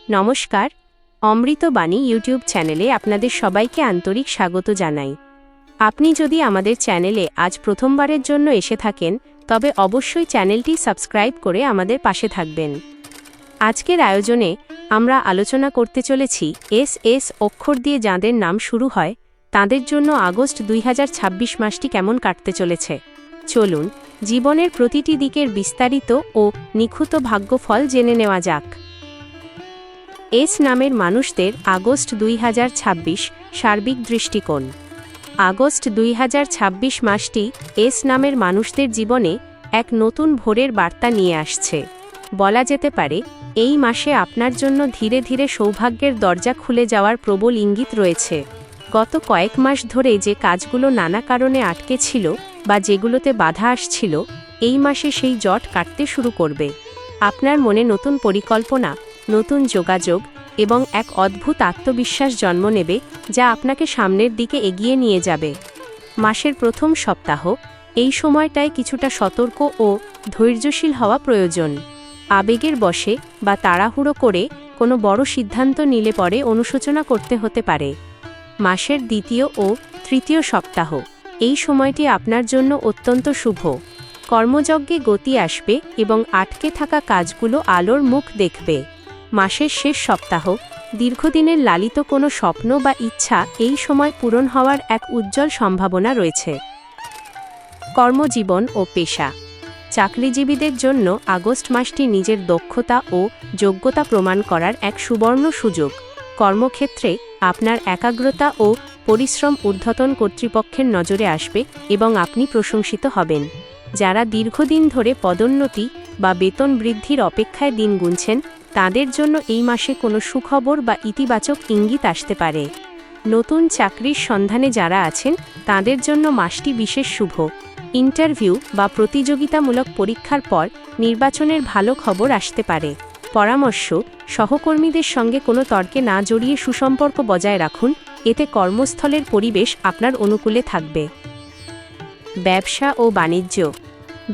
নমস্কার, অমৃতবাণী ইউটিউব চ্যানেলে আপনাদের সবাইকে আন্তরিক স্বাগত জানাই। আপনি যদি আমাদের চ্যানেলে আজ প্রথমবারের জন্য এসে থাকেন, তবে অবশ্যই চ্যানেলটি সাবস্ক্রাইব করে আমাদের পাশে থাকবেন। আজকের আয়োজনে আমরা আলোচনা করতে চলেছি এস অক্ষর দিয়ে যাঁদের নাম শুরু হয় তাঁদের জন্য আগস্ট 2026 মাসটি কেমন কাটতে চলেছে। চলুন জীবনের প্রতিটি দিকের বিস্তারিত ও নিখুঁত ভাগ্যফল জেনে নেওয়া যাক। এস নামের মানুষদের আগস্ট 2026 সার্বিক দৃষ্টিকোণ। আগস্ট 2026 মাসটি এস নামের মানুষদের জীবনে এক নতুন ভোরের বার্তা নিয়ে আসছে। বলা যেতে পারে এই মাসে আপনার জন্য ধীরে ধীরে সৌভাগ্যের দরজা খুলে যাওয়ার প্রবল ইঙ্গিত রয়েছে। গত কয়েক মাস ধরে যে কাজগুলো নানা কারণে আটকে ছিল বা যেগুলোতে বাধা আসছিল, এই মাসে সেই জট কাটতে শুরু করবে। আপনার মনে নতুন পরিকল্পনা, নতুন যোগাযোগ এবং এক অদ্ভুত আত্মবিশ্বাস জন্ম নেবে, যা আপনাকে সামনের দিকে এগিয়ে নিয়ে যাবে। মাসের প্রথম সপ্তাহ, এই সময়টায় কিছুটা সতর্ক ও ধৈর্যশীল হওয়া প্রয়োজন। আবেগের বশে বা তাড়াহুড়ো করে কোনো বড় সিদ্ধান্ত নিলে পরে অনুশোচনা করতে হতে পারে। মাসের দ্বিতীয় ও তৃতীয় সপ্তাহ, এই সময়টি আপনার জন্য অত্যন্ত শুভ। কর্মযজ্ঞে গতি আসবে এবং আটকে থাকা কাজগুলো আলোর মুখ দেখবে। মাসের শেষ সপ্তাহ, দীর্ঘদিনের লালিত কোনো স্বপ্ন বা ইচ্ছা এই সময় পূরণ হওয়ার এক উজ্জ্বল সম্ভাবনা রয়েছে। কর্মজীবন ও পেশা। চাকরিজীবীদের জন্য আগস্ট মাসটি নিজের দক্ষতা ও যোগ্যতা প্রমাণ করার এক সুবর্ণ সুযোগ। কর্মক্ষেত্রে আপনার একাগ্রতা ও পরিশ্রম ঊর্ধ্বতন কর্তৃপক্ষের নজরে আসবে এবং আপনি প্রশংসিত হবেন। যারা দীর্ঘদিন ধরে পদোন্নতি বা বেতন বৃদ্ধির অপেক্ষায় দিন গুনছেন, তাদের জন্য এই মাসে কোনো সুখবর বা ইতিবাচক ইঙ্গিত আসতে পারে। নতুন চাকরির সন্ধানে যারা আছেন, তাদের জন্য মাসটি বিশেষ শুভ। ইন্টারভিউ বা প্রতিযোগিতামূলক পরীক্ষার পর নির্বাচনের ভালো খবর আসতে পারে। পরামর্শ: সহকর্মীদের সঙ্গে কোনো তর্কে না জড়িয়ে সুসম্পর্ক বজায় রাখুন, এতে কর্মস্থলের পরিবেশ আপনার অনুকূলে থাকবে। ব্যবসা ও বাণিজ্য।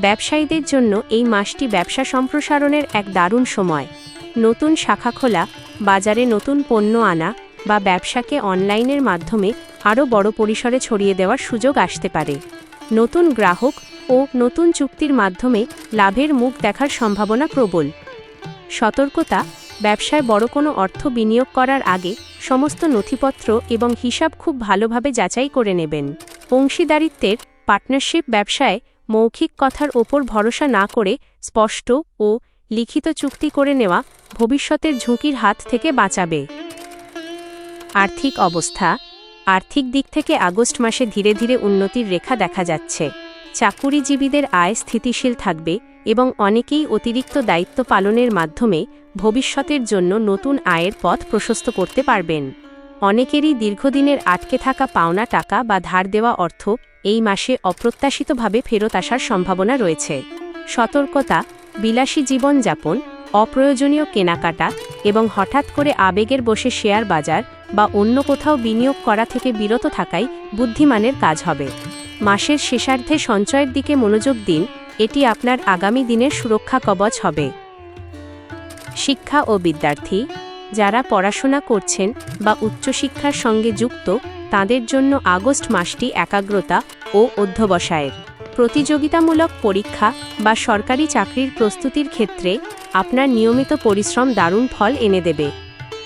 ব্যবসায়ীদের জন্য এই মাসটি ব্যবসা সম্প্রসারণের এক দারুণ সময়। নতুন শাখা খোলা, বাজারে নতুন পণ্য আনা বা ব্যবসাকে অনলাইনের মাধ্যমে আরও বড় পরিসরে ছড়িয়ে দেওয়ার সুযোগ আসতে পারে। নতুন গ্রাহক ও নতুন চুক্তির মাধ্যমে লাভের মুখ দেখার সম্ভাবনা প্রবল। সতর্কতা: ব্যবসায় বড় কোনো অর্থ বিনিয়োগ করার আগে সমস্ত নথিপত্র এবং হিসাব খুব ভালোভাবে যাচাই করে নেবেন। অংশীদারিত্বের পার্টনারশিপ ব্যবসায় মৌখিক কথার ওপর ভরসা না করে স্পষ্ট ও লিখিত চুক্তি করে নেওয়া ভবিষ্যতের ঝুঁকির হাত থেকে বাঁচাবে। আর্থিক অবস্থা। আর্থিক দিক থেকে আগস্ট মাসে ধীরে ধীরে উন্নতির রেখা দেখা যাচ্ছে। চাকুরিজীবীদের আয় স্থিতিশীল থাকবে এবং অনেকেই অতিরিক্ত দায়িত্ব পালনের মাধ্যমে ভবিষ্যতের জন্য নতুন আয়ের পথ প্রশস্ত করতে পারবেন। অনেকেরই দীর্ঘদিনের আটকে থাকা পাওনা টাকা বা ধার দেওয়া অর্থ এই মাসে অপ্রত্যাশিতভাবে ফেরত আসার সম্ভাবনা রয়েছে। সতর্কতা: বিলাসী জীবনযাপন, অপ্রয়োজনীয় কেনাকাটা এবং হঠাৎ করে আবেগের বশে শেয়ার বাজার বা অন্য কোথাও বিনিয়োগ করা থেকে বিরত থাকাই বুদ্ধিমানের কাজ হবে। মাসের শেষার্ধে সঞ্চয়ের দিকে মনোযোগ দিন, এটি আপনার আগামী দিনের সুরক্ষা কবচ হবে। শিক্ষা ও বিদ্যার্থী। যারা পড়াশোনা করছেন বা উচ্চশিক্ষার সঙ্গে যুক্ত, তাদের জন্য আগস্ট মাসটি একাগ্রতা ও অধ্যবসায়ের। প্রতিযোগিতামূলক পরীক্ষা বা সরকারি চাকরির প্রস্তুতির ক্ষেত্রে আপনার নিয়মিত পরিশ্রম দারুণ ফল এনে দেবে।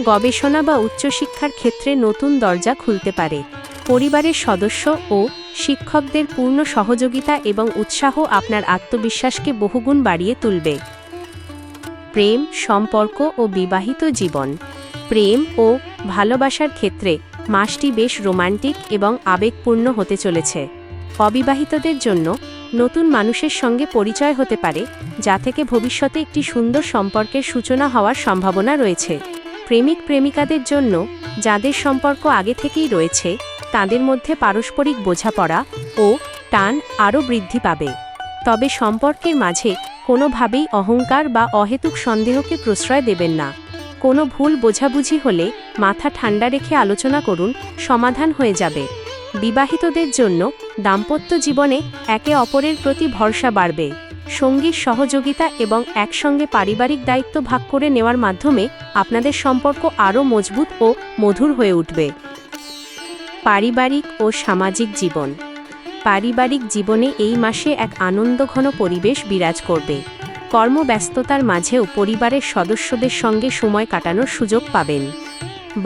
গবেষণা বা উচ্চশিক্ষার ক্ষেত্রে নতুন দরজা খুলতে পারে। পরিবারের সদস্য ও শিক্ষকদের পূর্ণ সহযোগিতা এবং উৎসাহ আপনার আত্মবিশ্বাসকে বহুগুণ বাড়িয়ে তুলবে। প্রেম, সম্পর্ক ও বিবাহিত জীবন। প্রেম ও ভালোবাসার ক্ষেত্রে মাসটি বেশ রোমান্টিক এবং আবেগপূর্ণ হতে চলেছে। অবিবাহিতদের জন্য নতুন মানুষের সঙ্গে পরিচয় হতে পারে, যা থেকে ভবিষ্যতে একটি সুন্দর সম্পর্কের সূচনা হওয়ার সম্ভাবনা রয়েছে। প্রেমিক প্রেমিকাদের জন্য, যাদের সম্পর্ক আগে থেকেই রয়েছে, তাদের মধ্যে পারস্পরিক বোঝাপড়া ও টান আরও বৃদ্ধি পাবে। তবে সম্পর্কের মাঝে কোনোভাবেই অহংকার বা অহেতুক সন্দেহকে প্রশ্রয় দেবেন না। কোনো ভুল বোঝাবুঝি হলে মাথা ঠান্ডা রেখে আলোচনা করুন, সমাধান হয়ে যাবে। বিবাহিতদের জন্য দাম্পত্য জীবনে একে অপরের প্রতি ভরসা বাড়বে। সঙ্গীর সহযোগিতা এবং একসঙ্গে পারিবারিক দায়িত্ব ভাগ করে নেওয়ার মাধ্যমে আপনাদের সম্পর্ক আরও মজবুত ও মধুর হয়ে উঠবে। পারিবারিক ও সামাজিক জীবন। পারিবারিক জীবনে এই মাসে এক আনন্দঘন পরিবেশ বিরাজ করবে। কর্মব্যস্ততার মাঝেও পরিবারের সদস্যদের সঙ্গে সময় কাটানোর সুযোগ পাবেন।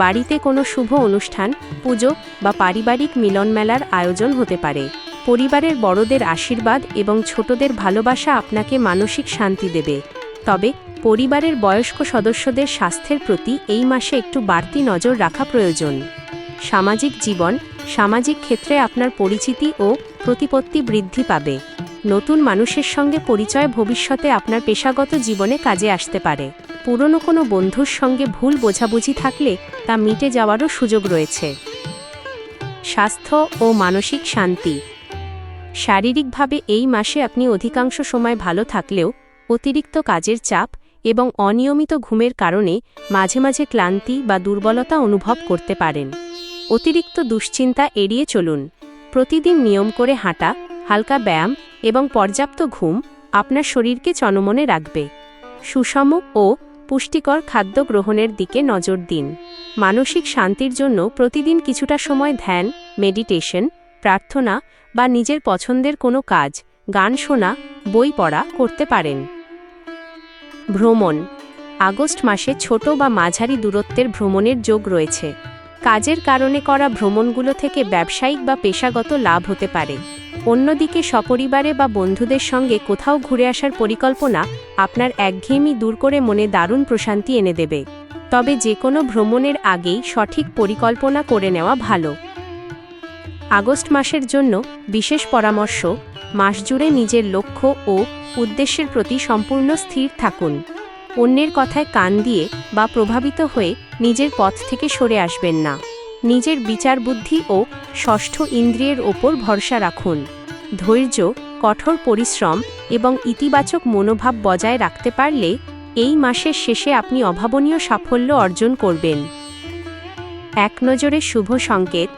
বাড়িতে কোনো শুভ অনুষ্ঠান, পুজো বা পারিবারিক মিলনমেলার আয়োজন হতে পারে। পরিবারের বড়দের আশীর্বাদ এবং ছোটদের ভালোবাসা আপনাকে মানসিক শান্তি দেবে। তবে পরিবারের বয়স্ক সদস্যদের স্বাস্থ্যের প্রতি এই মাসে একটু বাড়তি নজর রাখা প্রয়োজন। সামাজিক জীবন। সামাজিক ক্ষেত্রে আপনার পরিচিতি ও প্রতিপত্তি বৃদ্ধি পাবে। নতুন মানুষের সঙ্গে পরিচয় ভবিষ্যতে আপনার পেশাগত জীবনে কাজে আসতে পারে। পুরনো কোনো বন্ধুর সঙ্গে ভুল বোঝাবুঝি থাকলে তা মিটে যাওয়ারও সুযোগ রয়েছে। স্বাস্থ্য ও মানসিক শান্তি। শারীরিকভাবে এই মাসে আপনি অধিকাংশ সময় ভালো থাকলেও অতিরিক্ত কাজের চাপ এবং অনিয়মিত ঘুমের কারণে মাঝে মাঝে ক্লান্তি বা দুর্বলতা অনুভব করতে পারেন। অতিরিক্ত দুশ্চিন্তা এড়িয়ে চলুন। প্রতিদিন নিয়ম করে হাঁটা, হালকা ব্যায়াম এবং পর্যাপ্ত ঘুম আপনার শরীরকে চনমনে রাখবে। সুষম ও পুষ্টিকর খাদ্য গ্রহণের দিকে নজর দিন। মানসিক শান্তির জন্য প্রতিদিন কিছুটা সময় ধ্যান, মেডিটেশন, প্রার্থনা বা নিজের পছন্দের কোনো কাজ, গান শোনা, বই পড়া করতে পারেন। ভ্রমণ। আগস্ট মাসে ছোট বা মাঝারি দূরত্বের ভ্রমণের যোগ রয়েছে। কাজের কারণে করা ভ্রমণগুলো থেকে ব্যবসায়িক বা পেশাগত লাভ হতে পারে। অন্যদিকে সপরিবারে বা বন্ধুদের সঙ্গে কোথাও ঘুরে আসার পরিকল্পনা আপনার একঘেয়েমি দূর করে মনে দারুণ প্রশান্তি এনে দেবে। তবে যে কোনো ভ্রমণের আগেই সঠিক পরিকল্পনা করে নেওয়া ভালো। আগস্ট মাসের জন্য বিশেষ পরামর্শ: মাস জুড়ে নিজের লক্ষ্য ও উদ্দেশ্যের প্রতি সম্পূর্ণ স্থির থাকুন। অন্যের কথায় কান দিয়ে বা প্রভাবিত হয়ে নিজের পথ থেকে সরে আসবেন না। নিজের বিচার বুদ্ধি ও ষষ্ঠ ইন্দ্রিয়ের ওপর ভরসা রাখুন। ধৈর্য, কঠোর পরিশ্রম এবং ইতিবাচক মনোভাব বজায় রাখতে পারলে এই মাসের শেষে আপনি অভাবনীয় সাফল্য অর্জন করবেন। এক নজরে শুভ সংকেত।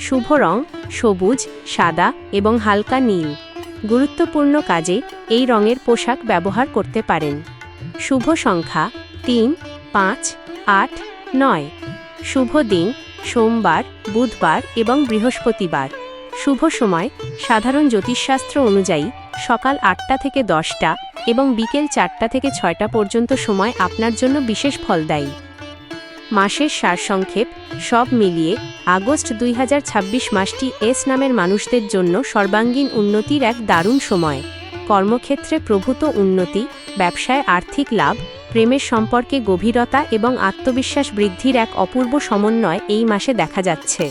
শুভ রং সবুজ, সাদা এবং হালকা নীল। গুরুত্বপূর্ণ কাজে এই রঙের পোশাক ব্যবহার করতে পারেন। শুভ সংখ্যা 3, 5, 8, 9। শুভ দিন সোমবার, বুধবার এবং বৃহস্পতিবার। শুভ সময় সাধারণ জ্যোতিষশাস্ত্র অনুযায়ী সকাল 8টা থেকে 10টা এবং বিকেল 4টা থেকে 6টা পর্যন্ত সময় আপনার জন্য বিশেষ ফলদায়ী। মাসের সারসংক্ষেপ। সব মিলিয়ে আগস্ট 2026 মাসটি এস নামের মানুষদের জন্য সর্বাঙ্গীন উন্নতির এক দারুণ সময়। কর্মক্ষেত্রে প্রভূত উন্নতি, ব্যবসায় আর্থিক লাভ, প্রেমের সম্পর্কে গভীরতা এবং আত্মবিশ্বাস বৃদ্ধির এক অপূর্ব সমন্বয় এই মাসে দেখা যাচ্ছে।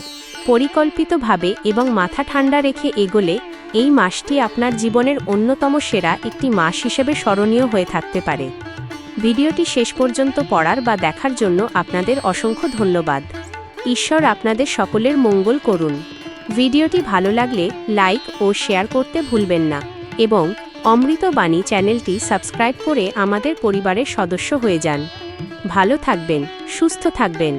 পরিকল্পিতভাবে এবং মাথা ঠান্ডা রেখে এগোলে এই মাসটি আপনার জীবনের অন্যতম সেরা একটি মাস হিসেবে স্মরণীয় হয়ে থাকতে পারে। ভিডিওটি শেষ পর্যন্ত পড়ার বা দেখার জন্য আপনাদের অসংখ্য ধন্যবাদ। ঈশ্বর আপনাদের সকলের মঙ্গল করুন। ভিডিওটি ভালো লাগলে লাইক ও শেয়ার করতে ভুলবেন না এবং অমৃতবাণী চ্যানেলটি সাবস্ক্রাইব করে আমাদের পরিবারের সদস্য হয়ে যান। ভালো থাকবেন, সুস্থ থাকবেন।